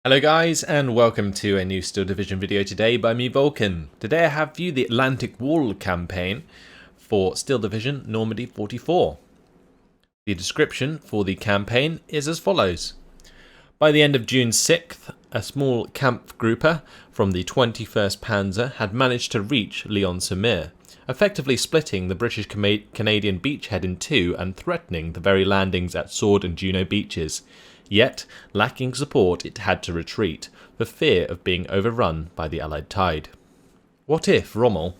Hello guys, and welcome to a new Steel Division video today by me, Vulcan. Today I have for you the Atlantikwall campaign for Steel Division Normandy 44. The description for the campaign is as follows. By the end of June 6th, a small Kampfgruppe from the 21st Panzer had managed to reach Lyon-sur-Mer, effectively splitting the British-Canadian beachhead in two and threatening the very landings at Sword and Juno beaches. Yet, lacking support, it had to retreat, for fear of being overrun by the Allied tide. What if Rommel,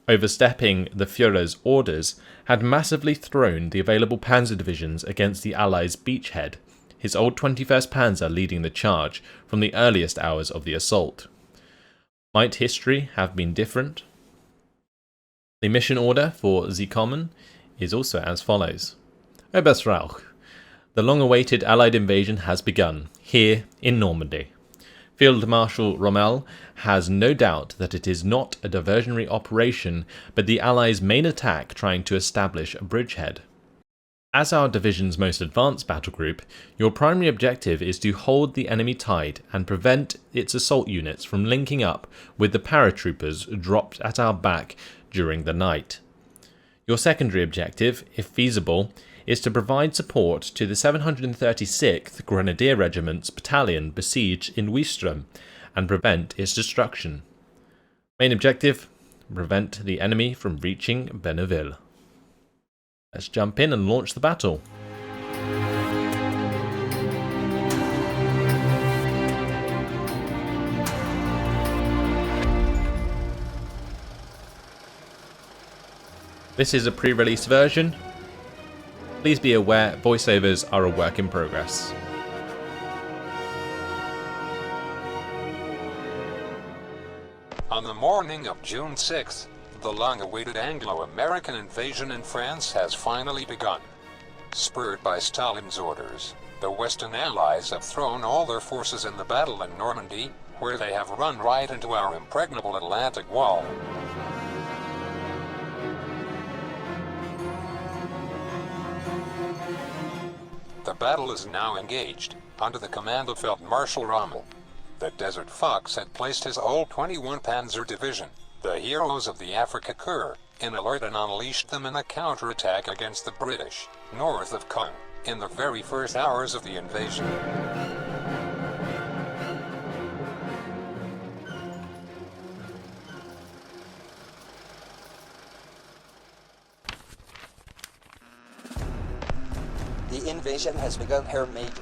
overstepping the Führer's orders, had massively thrown the available panzer divisions against the Allies' beachhead, his old 21st Panzer leading the charge from the earliest hours of the assault? Might history have been different? The mission order for Sie kommen is also as follows. Oberstrauch. The long-awaited Allied invasion has begun, here in Normandy. Field Marshal Rommel has no doubt that it is not a diversionary operation, but the Allies' main attack trying to establish a bridgehead. As our division's most advanced battle group, your primary objective is to hold the enemy tide and prevent its assault units from linking up with the paratroopers dropped at our back during the night. Your secondary objective, if feasible, is to provide support to the 736th Grenadier Regiment's battalion besieged in Ouistreham and prevent its destruction. Main objective, prevent the enemy from reaching Benneville. Let's jump in and launch the battle. This is a pre-release version. Please be aware, voiceovers are a work in progress. On the morning of June 6th, the long-awaited Anglo-American invasion in France has finally begun. Spurred by Stalin's orders, the Western Allies have thrown all their forces in the battle in Normandy, where they have run right into our impregnable Atlantic Wall. The battle is now engaged, under the command of Field Marshal Rommel. The Desert Fox had placed his old 21 Panzer Division, the heroes of the Afrika Korps, in alert and unleashed them in a counterattack against the British, north of Caen, in the very first hours of the invasion. The invasion has begun, Herr Major.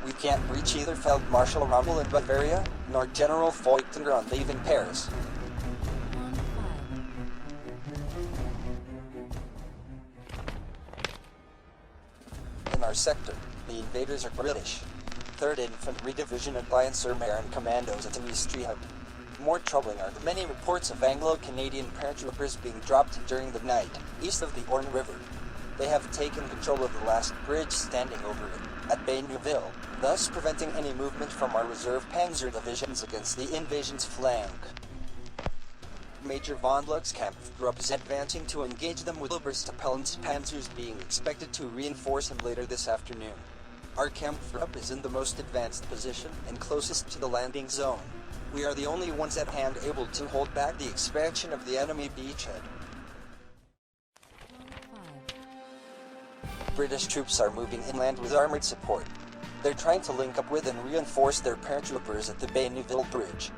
We can't reach either Field Marshal Rommel in Bavaria, nor General Feuchtinger on leaving Paris. In our sector, the invaders are British. 3rd Infantry Division at Lyon-sur-Mer and commandos at Ouistreham. More troubling are the many reports of Anglo-Canadian paratroopers being dropped during the night, east of the Orne River. They have taken control of the last bridge standing over it, at Benneville, thus preventing any movement from our reserve panzer divisions against the invasion's flank. Major von Luck's Kampfgruppe is advancing to engage them with Oberstappell's panzers being expected to reinforce him later this afternoon. Our Kampfgruppe is in the most advanced position and closest to the landing zone. We are the only ones at hand able to hold back the expansion of the enemy beachhead. British troops are moving inland with armored support. They're trying to link up with and reinforce their paratroopers at the Benneville Bridge.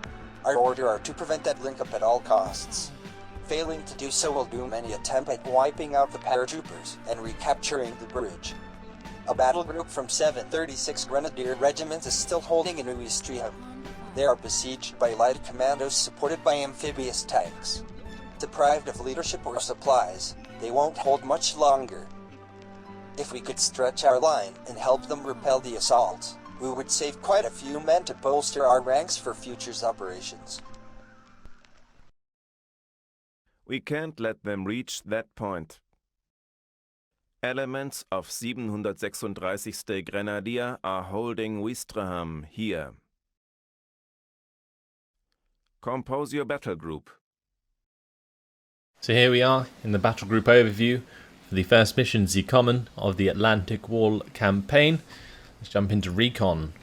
Our order are to prevent that link up at all costs. Failing to do so will doom any attempt at wiping out the paratroopers and recapturing the bridge. A battle group from 736 Grenadier Regiment is still holding in Ouistreham. They are besieged by light commandos supported by amphibious tanks. Deprived of leadership or supplies, they won't hold much longer. If we could stretch our line and help them repel the assaults, we would save quite a few men to bolster our ranks for future operations. We can't let them reach that point. Elements of 736. Grenadier are holding Ouistreham here. Compose your battle group. So here we are in the battle group overview for the first mission, Sie kommen, of the Atlantikwall campaign. Let's jump into recon.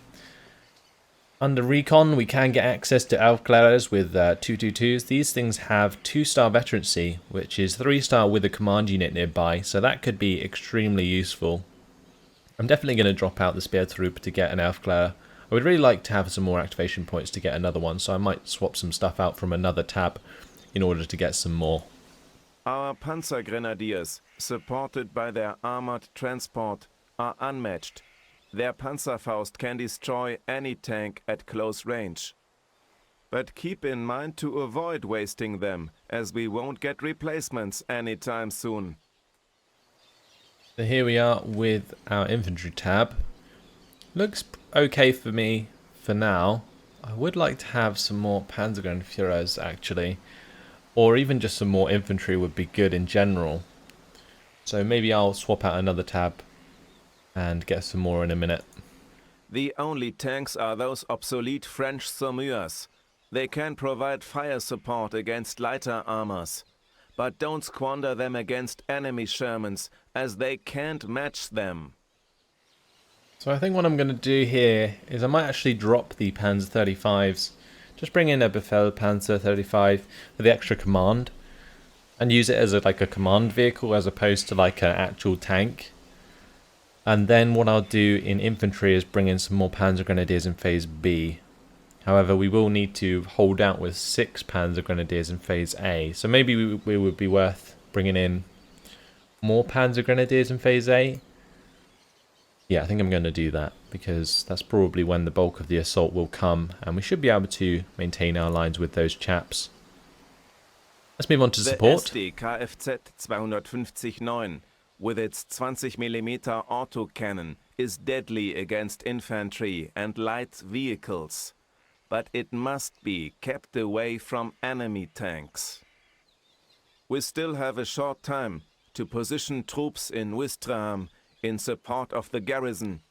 Under Recon, we can get access to Aufklärers with 222s. These things have 2-star veterancy, which is 3-star with a command unit nearby, so that could be extremely useful. I'm definitely going to drop out the Spear Troop to get an Aufklärer. I would really like to have some more activation points to get another one, so I might swap some stuff out from another tab in order to get some more. Our Panzer Grenadiers, supported by their armored transport, are unmatched. Their Panzerfaust can destroy any tank at close range. But keep in mind to avoid wasting them, as we won't get replacements anytime soon. So here we are with our infantry tab. Looks okay for me for now. I would like to have some more Panzergrenadiers actually, or even just some more infantry would be good in general. So maybe I'll swap out another tab and get some more in a minute. The only tanks are those obsolete French Saumurs. They can provide fire support against lighter armors. But don't squander them against enemy Shermans, as they can't match them. So I think what I'm going to do here is I might actually drop the Panzer 35s. Just bring in a Befehl Panzer 35 for the extra command. And use it as like a command vehicle as opposed to like an actual tank. And then what I'll do in infantry is bring in some more Panzer Grenadiers in Phase B. However, we will need to hold out with 6 Panzer Grenadiers in Phase A. So maybe we would be worth bringing in more Panzer Grenadiers in Phase A. Yeah, I think I'm going to do that, because that's probably when the bulk of the assault will come, and we should be able to maintain our lines with those chaps. Let's move on to support. The SD Kfz 250-9, with its 20mm autocannon, is deadly against infantry and light vehicles. But it must be kept away from enemy tanks. We still have a short time to position troops in Ouistreham in support of the garrison.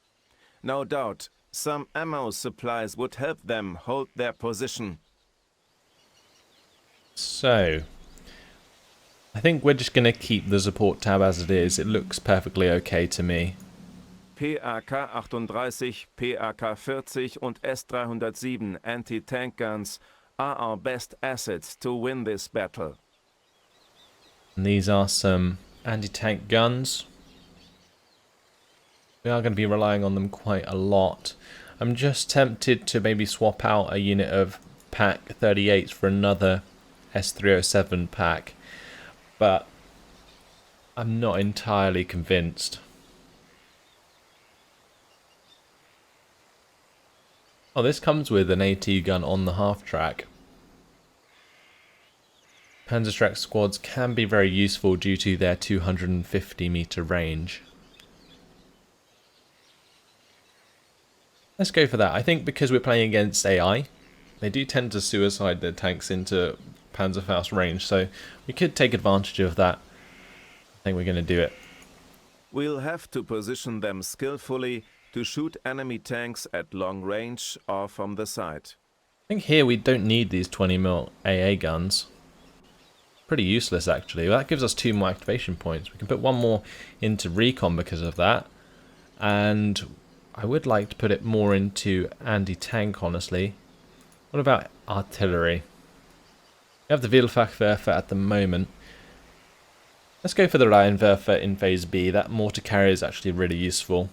No doubt, some ammo supplies would help them hold their position. So, I think we're just going to keep the support tab as it is. It looks perfectly okay to me. PAK-38, PAK-40 und S-307 anti-tank guns are our best assets to win this battle. And these are some anti-tank guns. We are going to be relying on them quite a lot. I'm just tempted to maybe swap out a unit of PAK 38s for another S307 pack, but I'm not entirely convinced. Oh, this comes with an AT gun on the half-track. Panzerschreck squads can be very useful due to their 250 meter range. Let's go for that. I think because we're playing against AI, they do tend to suicide their tanks into Panzerfaust range, so we could take advantage of that. I think we're going to do it. We'll have to position them skillfully to shoot enemy tanks at long range or from the side. I think here we don't need these 20mm AA guns. Pretty useless actually. Well, that gives us 2 more activation points. We can put 1 more into recon because of that. And I would like to put it more into anti-tank, honestly. What about artillery? We have the Vielfachwerfer at the moment. Let's go for the Reihenwerfer in Phase B. That mortar carrier is actually really useful.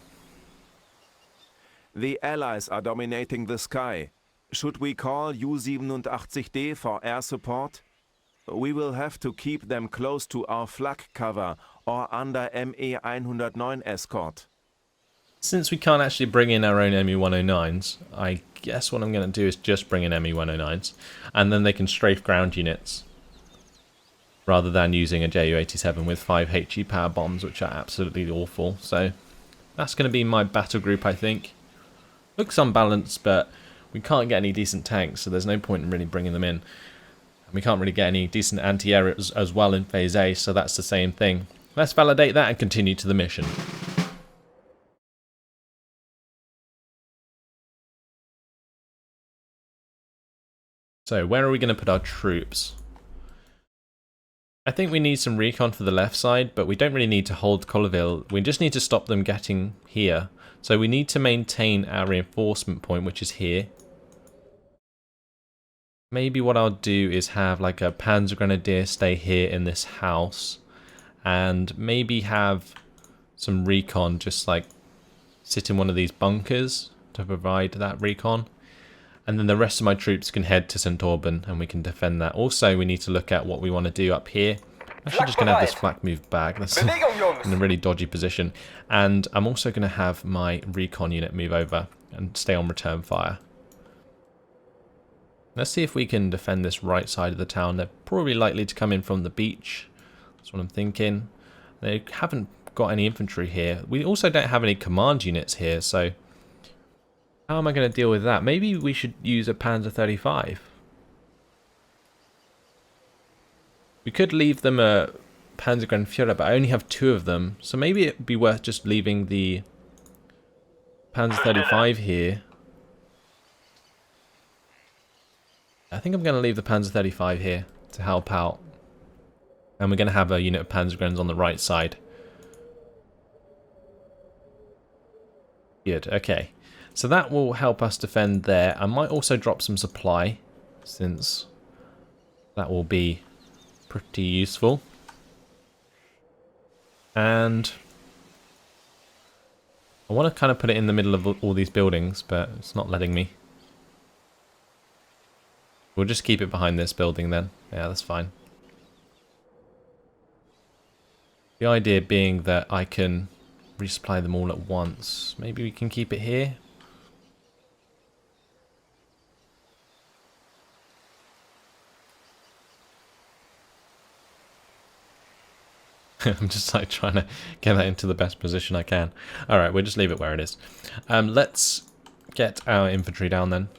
The Allies are dominating the sky. Should we call U-87D for air support? We will have to keep them close to our flak cover or under ME-109 escort. Since we can't actually bring in our own ME-109s, I guess what I'm going to do is just bring in ME-109s, and then they can strafe ground units, rather than using a Ju-87 with 5 HE power bombs, which are absolutely awful. So that's going to be my battle group, I think. Looks unbalanced, but we can't get any decent tanks, so there's no point in really bringing them in. And we can't really get any decent anti-air as well in Phase A, so that's the same thing. Let's validate that and continue to the mission. So, where are we going to put our troops? I think we need some recon for the left side, but we don't really need to hold Colleville. We just need to stop them getting here. So we need to maintain our reinforcement point, which is here. maybe what I'll do is have like a Panzer Grenadier stay here in this house, and maybe have some recon just like sit in one of these bunkers to provide that recon. And then the rest of my troops can head to St. Auburn and we can defend that. Also, we need to look at what we want to do up here. I'm actually just going to have this flak moved back. That's in a really dodgy position. And I'm also going to have my recon unit move over and stay on return fire. Let's see if we can defend this right side of the town. They're probably likely to come in from the beach. That's what I'm thinking. They haven't got any infantry here. We also don't have any command units here, so how am I going to deal with that? Maybe we should use a Panzer 35. We could leave them a Panzergrenadier, but I only have 2 of them. So maybe it would be worth just leaving the Panzer 35 here. I think I'm going to leave the Panzer 35 here to help out. And we're going to have a unit of Panzergrens on the right side. Good, okay. So that will help us defend there. I might also drop some supply, since that will be pretty useful. And I want to kind of put it in the middle of all these buildings, but it's not letting me. We'll just keep it behind this building then. Yeah, that's fine. The idea being that I can resupply them all at once. Maybe we can keep it here. I'm just like trying to get that into the best position I can. Alright, we'll just leave it where it is. Let's get our infantry down then.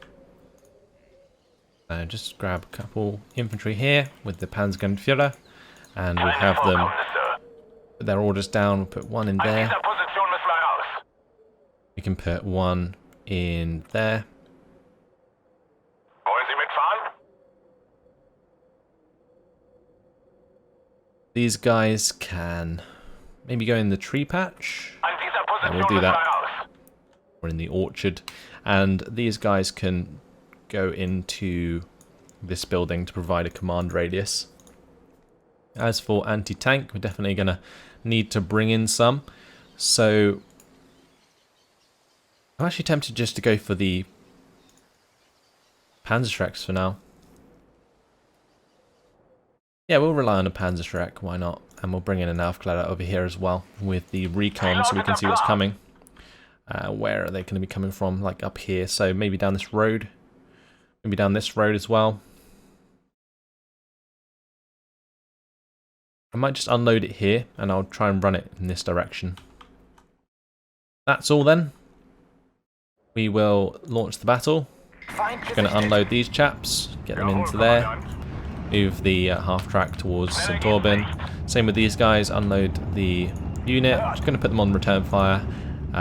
Just grab a couple infantry here with the Panzergrenadier, and we'll have them put their orders down. We'll put one in there. We can put one in there. These guys can maybe go in the tree patch. Yeah, we'll do that. Or in the orchard. And these guys can go into this building to provide a command radius. As for anti-tank, we're definitely going to need to bring in some. So I'm actually tempted just to go for the Panzerschrecks for now. Yeah, we'll rely on a Panzerschreck, why not? And we'll bring in an Aufklärer over here as well with the recon so we can see what's coming. Where are they going to be coming from? Like up here, so maybe down this road. Maybe down this road as well. I might just unload it here and I'll try and run it in this direction. That's all then. We will launch the battle. We're going to unload these chaps, get them into there. Move the half track towards St. Auburn. Same with these guys, unload the unit. Just going to put them on return fire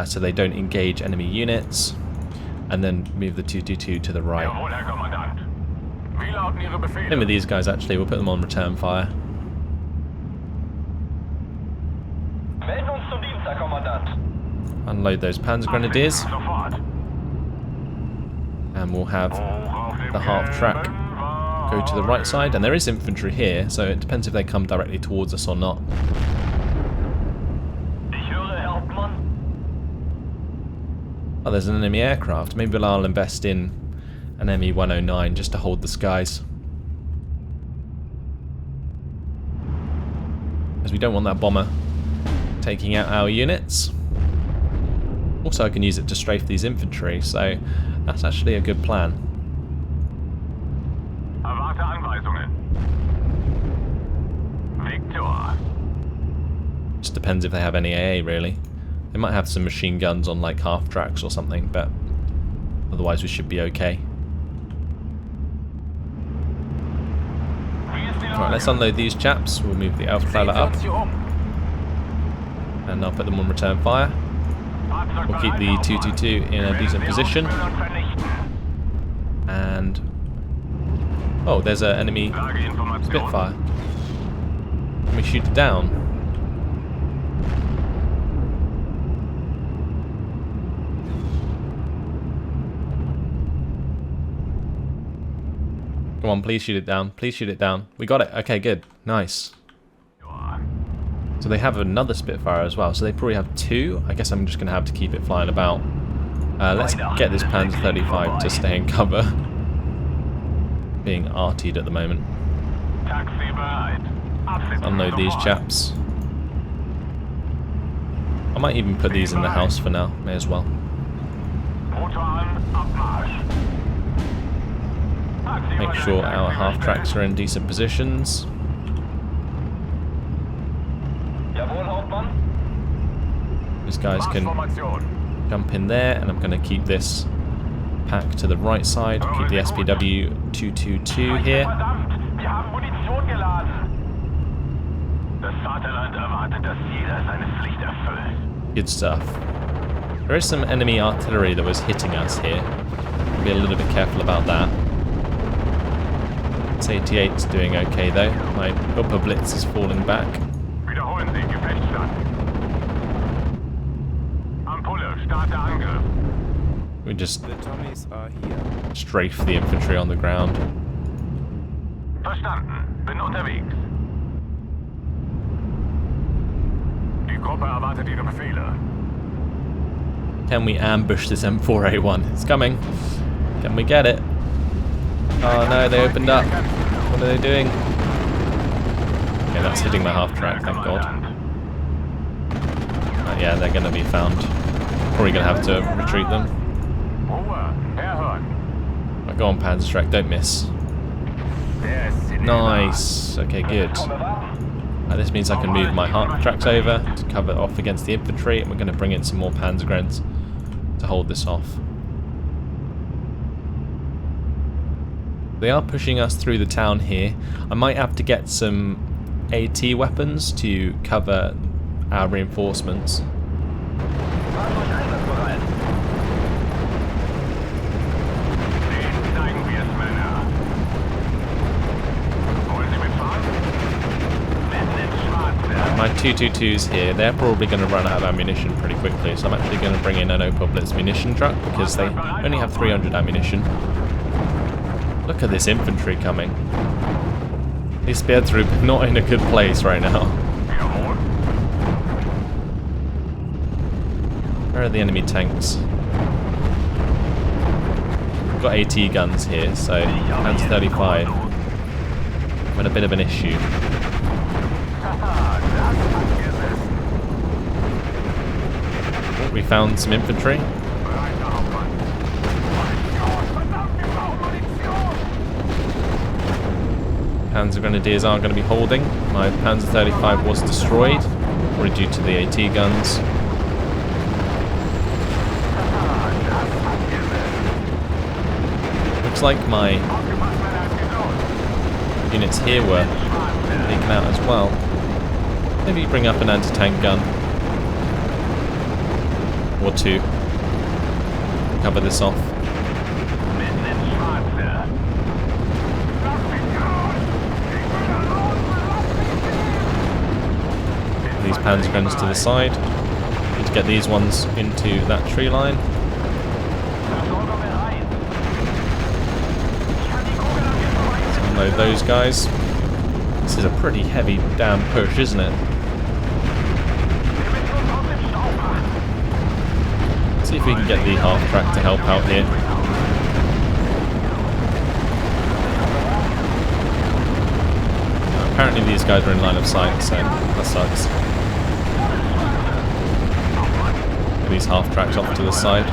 so they don't engage enemy units. And then move the 222 to the right. Same with these guys actually, we'll put them on return fire. Unload those Panzergrenadiers. And we'll have the half track go to the right side, and there is infantry here, so it depends if they come directly towards us or not. Oh, there's an enemy aircraft. Maybe I'll invest in an ME-109 just to hold the skies. As we don't want that bomber taking out our units. Also, I can use it to strafe these infantry, so that's actually a good plan. Just depends if they have any AA, really. They might have some machine guns on like half tracks or something, but otherwise we should be okay. Alright, let's unload these chaps. We'll move the Aufklärer up. And I'll put them on return fire. We'll keep the 222 in a decent position. And oh, there's an enemy Spitfire. Can we shoot it down? Come on, please shoot it down. Please shoot it down. We got it. Okay, good. Nice. So they have another Spitfire as well. So they probably have two. I guess I'm just going to have to keep it flying about. Let's get this Panzer 35 to stay in cover. Being artied at the moment. Let's unload these chaps. I might even put these in the house for now. May as well. Make sure our half-tracks are in decent positions. These guys can jump in there, and I'm going to keep this pack to the right side. Keep the SPW 222 here. Good stuff. There is some enemy artillery that was hitting us here. Be a little bit careful about that. 88's doing okay though. My upper blitz is falling back. We just strafe the infantry on the ground. Verstanden. Bin unterwegs. Die Gruppe erwartet ihre Befehle. Can we ambush this M4A1? It's coming. Can we get it? Oh no, they opened up. What are they doing? Okay, that's hitting the half-track, thank God. Yeah, they're going to be found. Probably going to have to retreat them. Oh, go on, Panzerstreck, don't miss. Nice. Okay, good. This means I can move my half-tracks over to cover off against the infantry, and we're going to bring in some more Panzergrens to hold this off. They are pushing us through the town here. I might have to get some AT weapons to cover our reinforcements. My 222s here, they're probably going to run out of ammunition pretty quickly, so I'm actually going to bring in an Opel Blitz munition truck because they only have 300 ammunition. Look at this infantry coming. These spear troop not in a good place right now. Where are the enemy tanks? We've got AT guns here, so Panzer 35. I'm in a bit of an issue. We found some infantry. Panzer Grenadiers are going to be holding. My Panzer 35 was destroyed, probably due to the AT guns. Looks like my units here were taken out as well. Maybe bring up an anti-tank gun. Or two. Cover this off. These Panzergrens to the side. Need to get these ones into that tree line. Let's unload those guys. This is a pretty heavy damn push, isn't it? See if we can get the half-track to help out here. Apparently these guys are in line of sight, so that sucks. Get these half-tracks off to the side.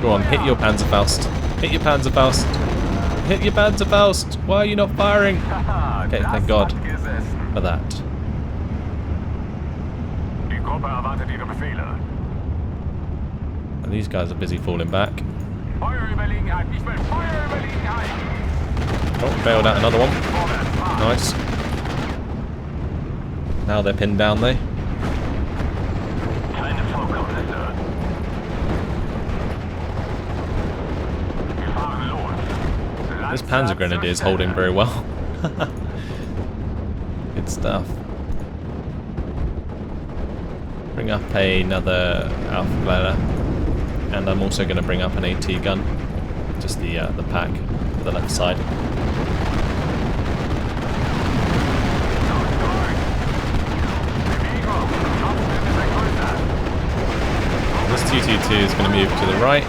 Go on, hit your Panzerfaust. Hit your Panzerfaust. Hit your Panzerfaust. Why are you not firing? Okay, thank God for that. And these guys are busy falling back. Oh, bailed out another one. Nice. Now they're pinned down though. This Panzer Grenadier is holding very well. Good stuff. Bring up another Alpha Glider, and I'm also going to bring up an AT gun. just the pack, the left side. This 222 is going to move to the right.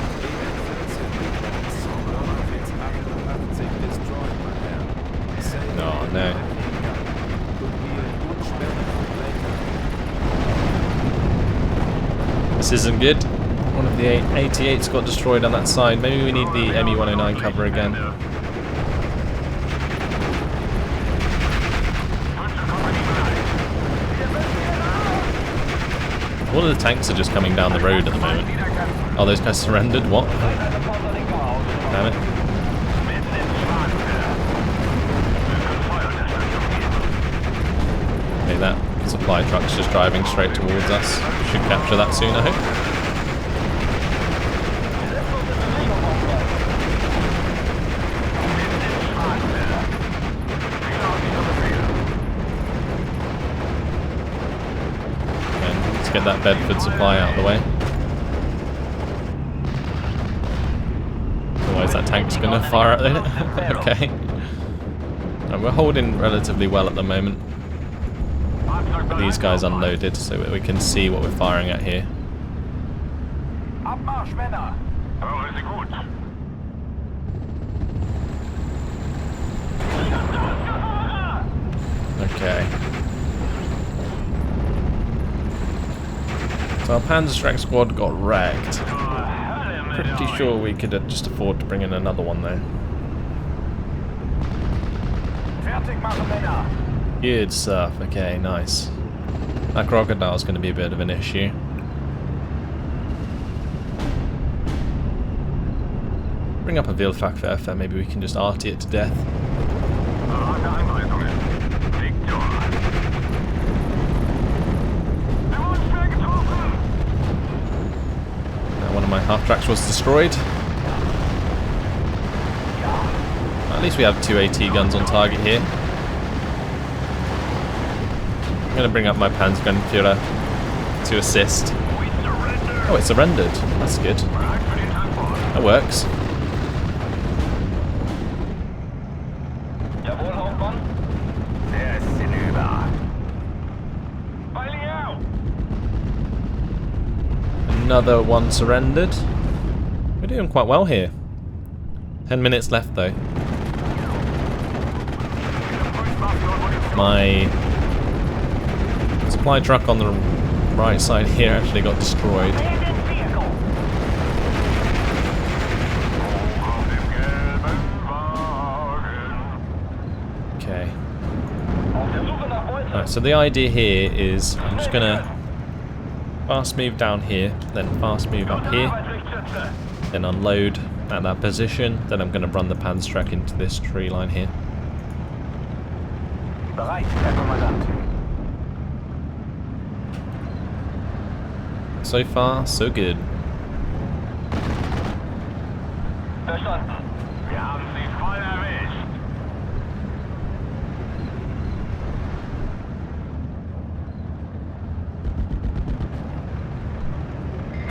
Oh no. This isn't good. One of the 88s got destroyed on that side. Maybe we need the ME-109 cover again. All of the tanks are just coming down the road at the moment. Oh, those guys surrendered? What? Damn it. Okay, that supply truck's just driving straight towards us. Should capture that soon, I hope. Get that Bedford supply out of the way. Otherwise that tank's gonna fire at it. Okay. And we're holding relatively well at the moment. But these guys unloaded so we can see what we're firing at here. Okay. So our Panzerschreck squad got wrecked. Pretty sure we could just afford to bring in another one though. Good stuff, okay, nice. That crocodile's going to be a bit of an issue. Bring up a Wildfachwerfer, maybe we can just arty it to death. One of my half-tracks was destroyed. At least we have 2 AT guns on target here. I'm going to bring up my Panzergrenadier to assist. Oh, it surrendered. That's good. That works. Another one surrendered. We're doing quite well here. 10 minutes left though. My supply truck on the right side here actually got destroyed. Okay. Alright, so the idea here is I'm just gonna fast move down here, then fast move up here, then unload at that position, then I'm going to run the Panzerschreck into this tree line here. So far, so good.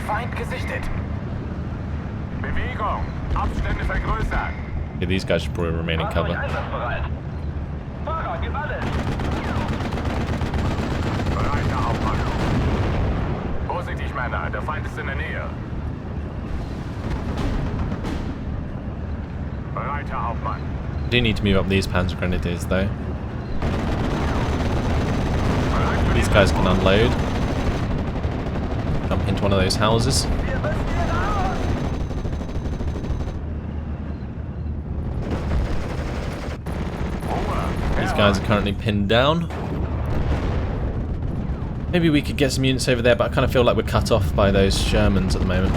Feind gesichtet. Bewegung. Abstände vergrößern. Yeah, these guys should probably remain in cover. Fahrer, gib alles. Bereiter Hauptmann. Vorsichtig, Männer. Der Feind ist in der Nähe. Bereiter Hauptmann. Do need to move up these Panzergrenadiers though. These guys can unload. Jump into one of those houses. These guys are currently pinned down. Maybe we could get some units over there, but I kind of feel like we're cut off by those Shermans at the moment.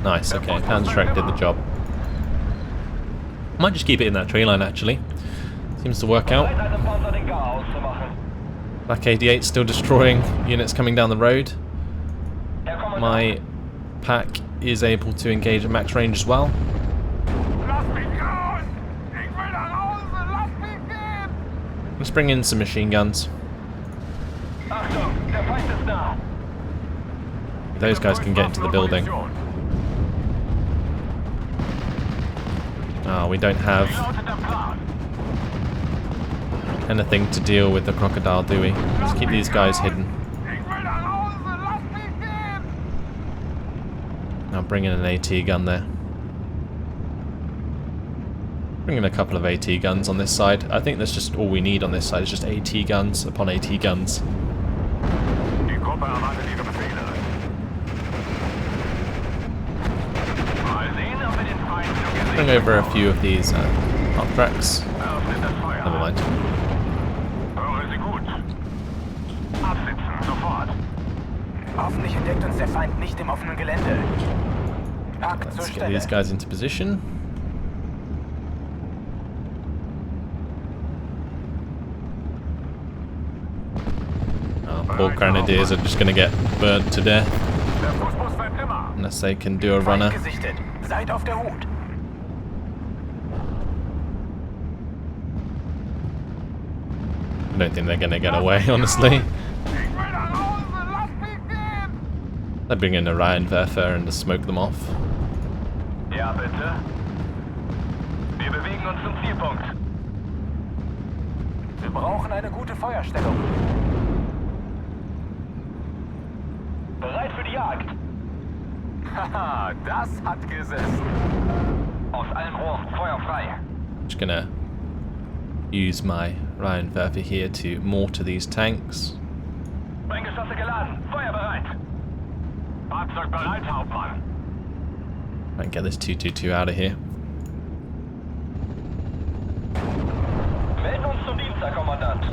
Nice, okay, Panzerschreck did the job. Might just keep it in that tree line actually. Seems to work out. Black 88 still destroying units coming down the road. My pack is able to engage at max range as well. Let's bring in some machine guns. Those guys can get into the building. Oh, we don't have anything to deal with the crocodile, do we? Let's keep these guys hidden. I'll bring in an AT gun there. Bring in a couple of AT guns on this side. I think that's just all we need on this side. It's just AT guns upon AT guns. Bring over a few of these pump tracks. Never mind. Hoffentlich entdeckt uns der Feind nicht im offenen Gelände. Let's get these guys into position. Oh, poor grenadiers are just going to get burnt to death. Unless they can do a runner. Seid auf der Hut. I don't think they're going to get away, honestly. They bring in a Rheinwerfer and just smoke them off. Ja, bitte. Wir bewegen uns zum Zielpunkt. Wir brauchen eine gute Feuerstellung. Bereit für die Jagd. Haha, das hat gesessen. Aus allen Rohren, Feuer frei. Just gonna use my Rheinwerfer here to mortar these tanks. Sprenggeschosse geladen, Feuer bereit. Fahrzeug bereit, Hauptmann. And get this 222 out of here. Melden uns zum Dienst, Herr Kommandant.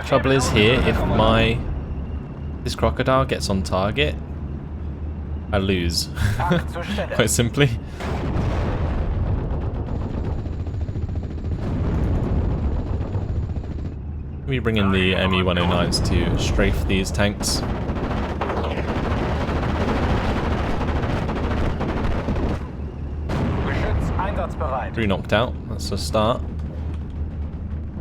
Trouble is here, if this crocodile gets on target, I lose. Quite simply. We bring in the ME-109s to strafe these tanks. 3 knocked out, that's a start.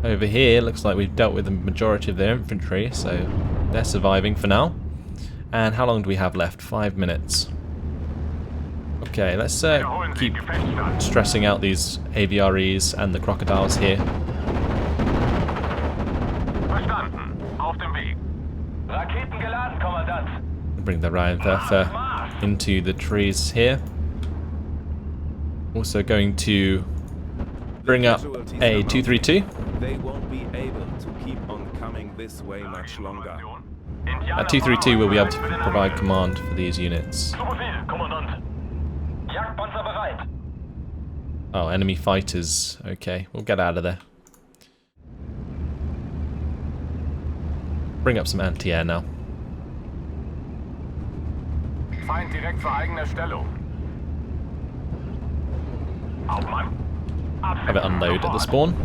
Over here, looks like we've dealt with the majority of their infantry, so they're surviving for now. And how long do we have left? 5 minutes. Okay, let's keep stressing out these AVREs and the crocodiles here. Bring the Rheinwerfer into the trees here. Also going to bring up a 232. They won't be able to keep on coming this way much longer. At 232 we'll be able to provide command for these units. Oh, enemy fighters. Okay, we'll get out of there. Bring up some anti-air now. Feind direkt vor eigener Stellung. Hauptmann. Have it unload at the spawn.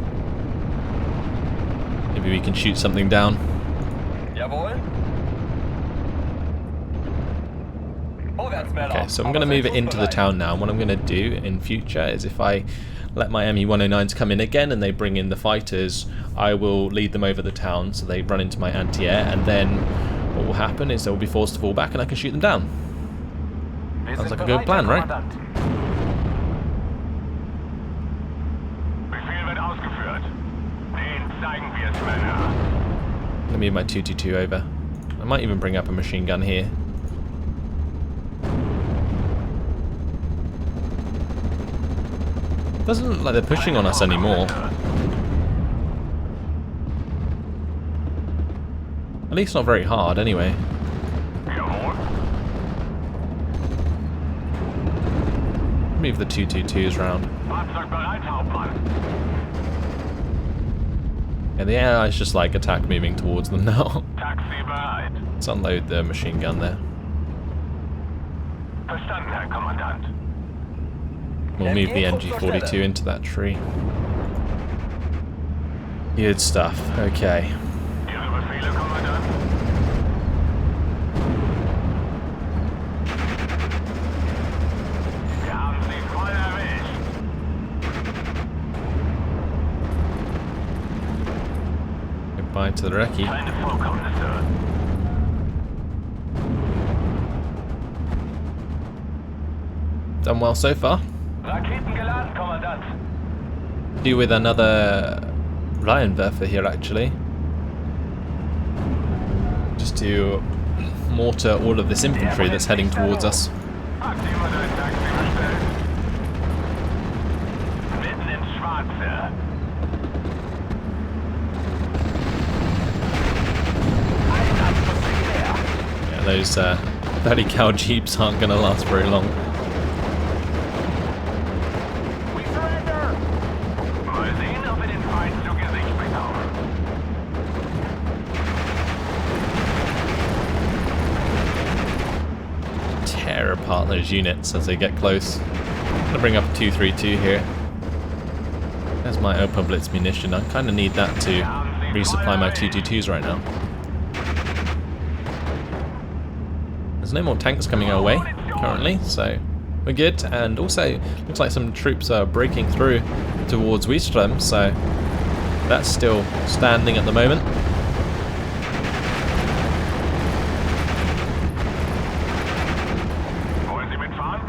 Maybe we can shoot something down. Jawohl. Okay, so I'm going to move it into the town now. And what I'm going to do in future is if I let my ME-109s come in again and they bring in the fighters, I will lead them over the town so they run into my anti-air, and then what will happen is they will be forced to fall back and I can shoot them down. Sounds like a good plan, right? Let me move my 222 over. I might even bring up a machine gun here. Doesn't look like they're pushing on us anymore. At least not very hard, anyway. Move the 222s round. Yeah, the AI is just like attack moving towards them now. Let's unload the machine gun there. We'll move the NG-42 into that tree. Good stuff. Okay. Befehle, Kommandant. Wir haben sie voll erwischt. Goodbye to the recce. Keine Vorkommnisse. Done well so far. Raketen geladen, Kommandant. Do with another Lionwerfer here actually. Just to mortar all of this infantry that's heading towards us. Hat jemand ein Taxi bestellt? Mitten ins Schwarze. Yeah, those 30 cal jeeps aren't going to last very long. We surrender. Mal sehen, ob wir den Feind zu Gesicht bekommen. Tear apart those units as they get close. I'm going to bring up a 232 here. There's my open blitz munition. I kind of need that to resupply my 222s right now. There's no more tanks coming our way currently, so we're good. And also, looks like some troops are breaking through towards Wieström, so that's still standing at the moment. Wollen Sie mitfahren?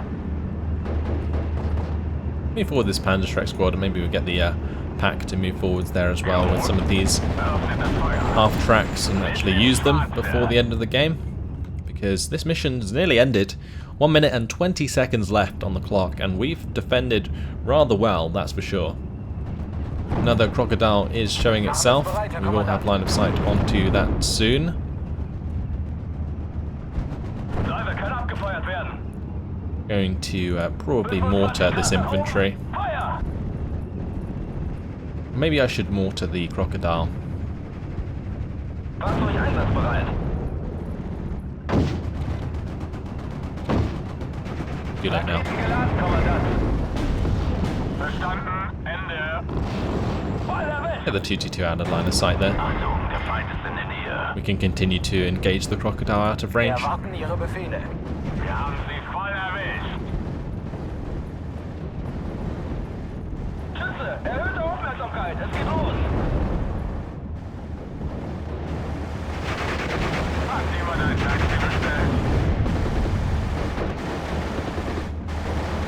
Move forward this Panzerschreck squad, and maybe we'll get the pack to move forwards there as well with some of these Öffnet das Feuer. half tracks and actually use them before the end of the game, because this mission's nearly ended. 1 minute and 20 seconds left on the clock, and we've defended rather well, that's for sure. Another crocodile is showing itself. We will have line of sight onto that soon. Driver kann abgefeuert werden. Going to probably mortar this infantry. Feuer! Maybe I should mortar the crocodile. Fahrzeug einsatzbereit. Do that now. Raketen geladen, Kommandant. Verstanden. Ende. Voll erwischt. Get the 222 out of line of sight there. Achtung, der Feind ist in der Nähe. We can continue to engage the crocodile out of range. Erwarten Ihre Befehle. Wir haben sie voll erwischt. Schütze, erhöhte Aufmerksamkeit. Es geht los. Hat jemand ein Taxi bestellt?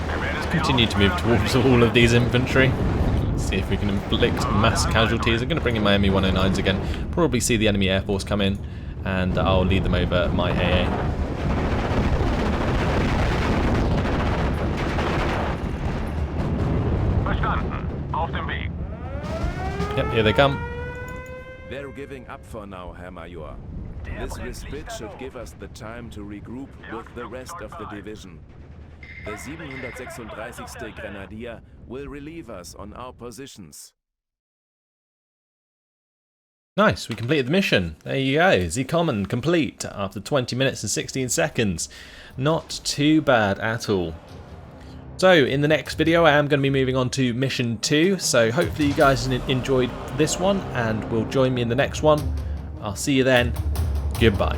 Wir werden sie Continue to move towards all of these infantry. Let's see if we can inflict mass casualties. I'm going to bring in my ME-109s again. Probably see the enemy air force come in, and I'll lead them over my AA. Verstanden. Auf dem Weg. Yep, here they come. They're giving up for now, Herr Major. This respite should give us the time to regroup with the rest of the division. The 736. Grenadier will relieve us on our positions. Nice, we completed the mission. There you go. Sie kommen complete after 20 minutes and 16 seconds. Not too bad at all. So, in the next video I am going to be moving on to mission 2, so hopefully you guys enjoyed this one and will join me in the next one. I'll see you then. Goodbye.